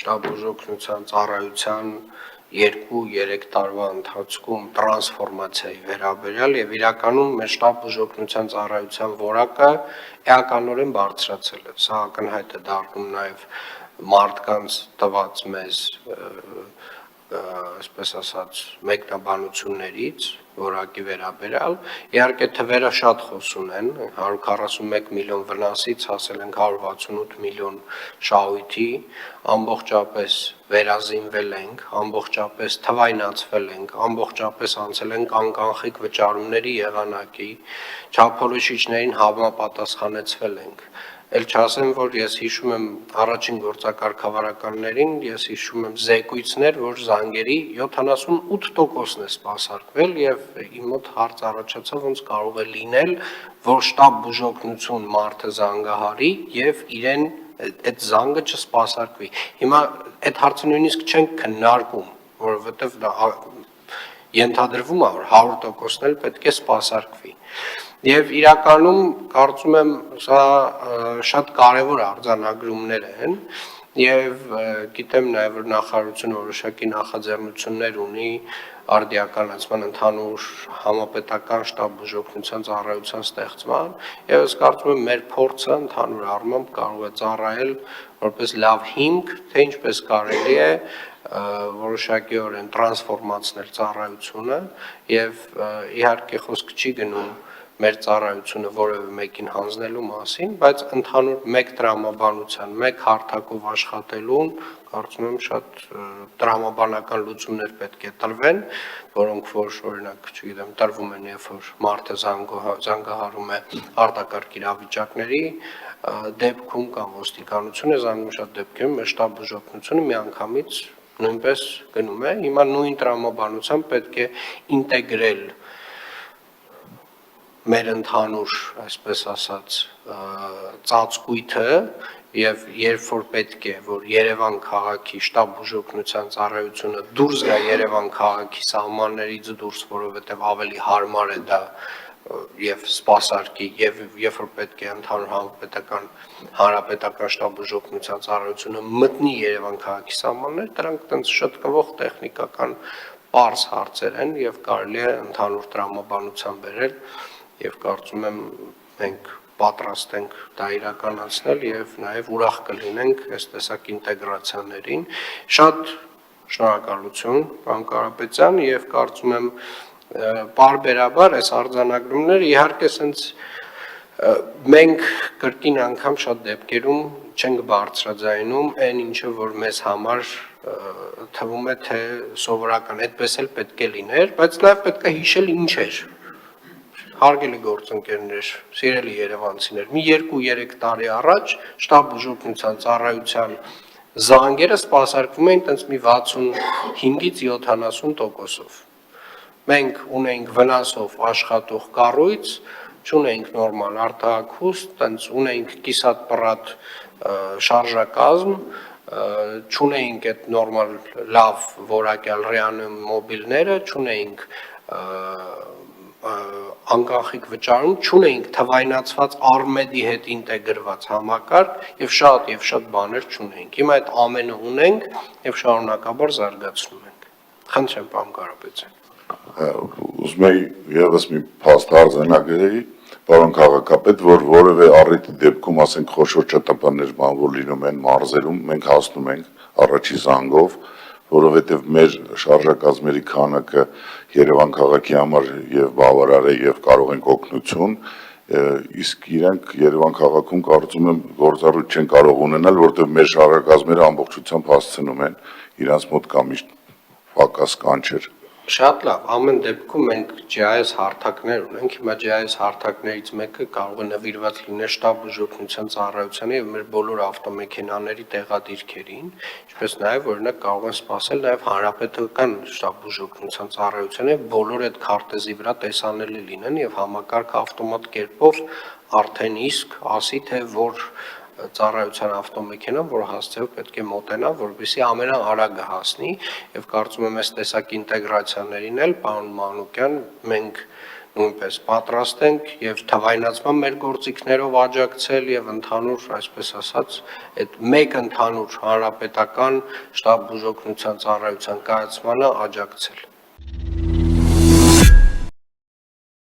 շտաբ բուժօգնության ծառայության 2-3 տարվա ընթացքում տրանսֆորմացիայի վերաբերյալ եւ իրականում մեր շտաբ բուժօգնության ծառայության որակը էականորեն բարձրացել է։ Սա ակնհայտ է դառնում նաեւ մարդկանց տված մեզ այսպես ասած մեկնաբանություններից որակի վերաբերյալ իհարկե թվերը շատ խոսուն են 141 միլիոն վնասից հասել ենք 168 միլիոն շահույթի ամբողջապես վերազինվել ենք ամբողջապես թվայնացվել ենք ամբողջապես անցել ենք անկանխիկ վճարումների եղանակի չափորոշիչներին համապատասխանեցվել ենք Էլ չասեմ, որ ես հիշում եմ առաջին գործակարգավարականներին, ես հիշում եմ զեկույցներ, որ զանգերի 78%-ն է սպասարկվել եւ իմ մոտ հարց առաջացավ, ոնց կարող է լինել, որ շտաբ բուժօգնություն մարդը զանգահարի եւ իրեն այդ զանգը չսպասարկվի։ Հիմա այդ հարցը նույնիսկ չենք քննարկում, որովհետեւ դա ենթադրվում է, որ 100%-ն էլ պետք է սպասարկվի։ Եվ իրականում կարծում եմ սա շատ կարևոր արձանագրումներ են եւ գիտեմ նաեւ որ նախարարությունը որոշակի նախաձեռնություններ ունի արդիականացման ընդհանուր համապետական շտաբ բուժօգնության ծառայության ստեղծման եւ ես կարծում եմ մեր փորձը ընդհանուր առմամբ կարող է ծառայել որպես լավ հիմք թե ինչպես կարելի է որոշակիորեն տրանսֆորմացնել ծառայությունը եւ իհարկե խոսք չի գնում մեր ծառայությունը որևէ մեկին հանձնելու մասին, բայց ընդհանուր մեկ տրամաբանության, մեկ հարթակով աշխատելուն կարծում եմ շատ տրամաբանական լուծումներ պետք է տրվեն, որոնք որ օրինակ, չգիտեմ, տրվում են, երբ որ մարդը զանգահարում է արտակարգ իրավիճակների դեպքում կամ ոստիկանություն է զանգում շատ դեպքերում, մեր շտաբ բուժօգնությունը միանգամից նույնպես գնում է, հիմա նույն տրամաբանությամբ պետք է ինտեգրել մեր ընդհանուր, այսպես ասած, ծածկույթը եւ երբ որ պետք է, որ Երևան քաղաքի շտաբ բուժօգնության ծառայությունը դուրս գա Երևան քաղաքի սահմաններից դուրս, որովհետեւ ավելի հարմար է դա եւ սպասարկի եւ երբ որ պետք է ընդհանուր հանրապետական շտաբ բուժօգնության ծառայությունը մտնի Երևան քաղաքի սահմաններ, դրանք տենց շտկվող տեխնիկական պարզ հարցեր են եւ կարելի է ընդհանուր տրամաբանության բերել Եվ կարծում եմ մենք պատրաստ ենք դա իրականացնել եւ նաեւ ուրախ կլինենք այս տեսակ ինտեգրացիաներին։ Շատ շնորհակալություն, պարոն Կարապետյան, եւ կարծում եմ պարբերաբար այս արձանագրումները իհարկե sense մենք կրկին անգամ շատ դեպքերում չենք բարձրաձայնում այն ինչը որ մեզ համար թվում է թե սովորական այդպես էլ պետք է լիներ, բայց նաեւ պետք է հիշել ինչ էր Հարգելի գործընկերներ, սիրելի երևանցիներ, մի 2-3 տարի առաջ շտաբ բուժօգնության ծառայության զանգերը սպասարկվում էին տենց մի 65-ից 70%-ով։ Մենք ունենք վնասով աշխատող կառույց, չունենք նորմալ արտահայտություն, տենց ունենք կիսատ պռատ շարժակազմ, չունենք այդ նորմալ լավ որակյալ ռեանիմոբիլները, չունենք անկանխիկ վճարում չունենք թվայնացված արմեդի հետ ինտեգրված համակարգ եւ շատ բաներ չունենք։ Հիմա այդ ամենը ունենք եւ շարունակաբար զարգացնում ենք։ Խնդրեմ, պարոն Կարապետյան։ Ուզում եի եւս մի փաստ արձանագրեի, պարոն քաղաքապետ, որ որևէ առիթի դեպքում, ասենք, խոշոր ճտպաններ որ լինում են մարզերում, մենք հասնում ենք առաջի զանգով որովհետև մեր շարժակազմերի քանակը Երևան քաղաքի համար եւ բավարար է եւ կարող ենք օգնություն, իսկ իրենք Երևան քաղաքում կարծում եմ գործառույթ չեն կարող ունենալ, որովհետև մեր շարժակազմերը ամբողջությամբ հասցնում են իրանց մոտ կա միշտ պակաս կանչեր։ Շատ լավ, ամեն դեպքում մենք GIS հարթակներ ունենք, հիմա GIS հարթակներից մեկը կարող է նվիրված լինել շտաբ բուժօգնության ծառայությանը եւ մեր բոլոր ավտոմեքենաների տեղադիրքերին, ինչպես նաեւ օրինակ կարող են սպասել նաեւ հանրապետական շտաբ բուժօգնության ծառայությանը եւ բոլոր այդ քարտեզի վրա տեսանելի լինեն եւ համակարգ ավտոմատ կերպով արդեն իսկ ասի թե որ ծառայության ավտոմեքենան, որ հասցեով պետք է մոտենա, որպեսզի ամենաարագը հասնի եւ կարծում եմ այս տեսակ ինտեգրացիաներին էլ պարոն Մանուկյան մենք նույնպես պատրաստ ենք եւ թվայնացման մեր գործիքներով աջակցել եւ ընդհանուր, այսպես ասած, այդ մեկ ընդհանուր հանրապետական շտաբ բուժօգնության ծառայության կայացմանը աջակցել։